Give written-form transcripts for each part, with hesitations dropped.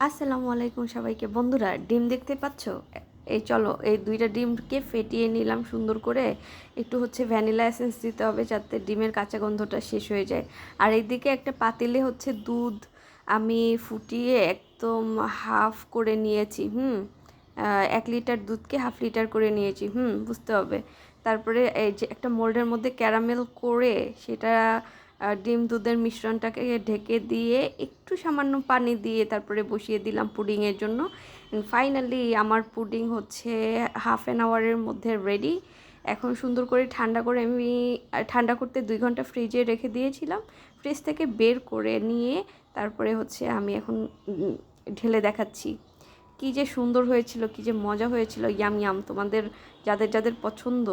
আসসালামু আলাইকুম সবাইকে। বন্ধুরা, ডিম দেখতে পাচ্ছ? এই চলো এই দুইটা ডিমকে ফেটিয়ে নিলাম সুন্দর করে। একটু ভ্যানিলা এসেন্স দিতে হবে যাতে ডিমের কাঁচা গন্ধটা শেষ হয়ে যায়। আর এইদিকে একটা পাতিলে দুধ আমি ফুটিয়ে একদম হাফ করে নিয়েছি। 1 লিটার দুধকে হাফ লিটার করে নিয়েছি। বুঝতে হবে। তারপরে এই যে একটা মোল্ডের মধ্যে ক্যারামেল করে সেটা ডিম দুধের মিশ্রণটাকে ঢেকে দিয়ে একটু সামান্য পানি দিয়ে তারপরে বসিয়ে দিলাম পুডিংয়ের জন্য। ফাইনালি আমার পুডিং হাফ অ্যান আওয়ারের মধ্যে রেডি। এখন সুন্দর করে ঠান্ডা করে আমি ঠান্ডা করতে 2 ঘন্টা ফ্রিজে রেখে দিয়েছিলাম। ফ্রিজ থেকে বের করে নিয়ে তারপরে আমি এখন ঢেলে দেখাচ্ছি। কী যে সুন্দর হয়েছিল, কী যে মজা হয়েছিল। Yam yam. তোমাদের যাদের যাদের পছন্দ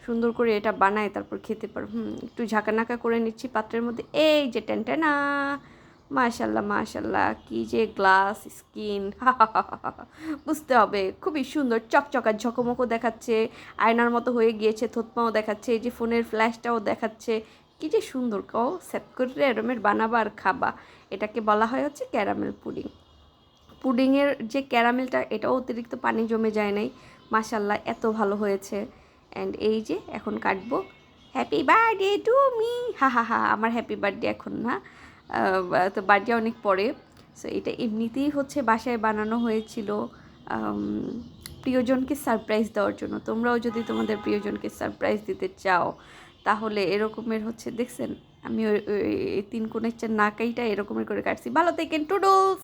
সুন্দর করে এটা বানায় তারপর খেতে পারো। একটু ঝাঁকানাকা করে নিচ্ছি পাত্রের মধ্যে। এই যে টেনটেনা, মাশাল্লাহ মাশাল্লাহ, কী যে গ্লাস স্কিন। বুঝতে হবে, খুবই সুন্দর চকচকা ঝকমকো দেখাচ্ছে, আয়নার মতো হয়ে গিয়েছে, থতমাও দেখাচ্ছে, এই যে ফোনের ফ্ল্যাশটাও দেখাচ্ছে। কী যে সুন্দর, কও সেট করে এরমের বানাবা আর খাবা। এটাকে বলা হয় ক্যারামেল পুডিং। পুডিংয়ের যে ক্যারামেলটা এটাও অতিরিক্ত পানি জমে যায় নাই। মাশাল্লাহ এত ভালো হয়েছে। অ্যান্ড এই যে এখন কাটবো। Happy birthday to me. হা হা হা, আমার হ্যাপি বার্থডে এখন না, তো বার্থডে অনেক পরে। সো এটা এমনিতেই বাসায় বানানো হয়েছিল প্রিয়জনকে সারপ্রাইজ দেওয়ার জন্য। তোমরাও যদি তোমাদের প্রিয়জনকে সারপ্রাইজ দিতে চাও তাহলে এরকমের দেখছেন আমি ওই 3 কোণের নাকাইটা এরকমের করে কাটছি। ভালো থেকেন, টুডলস।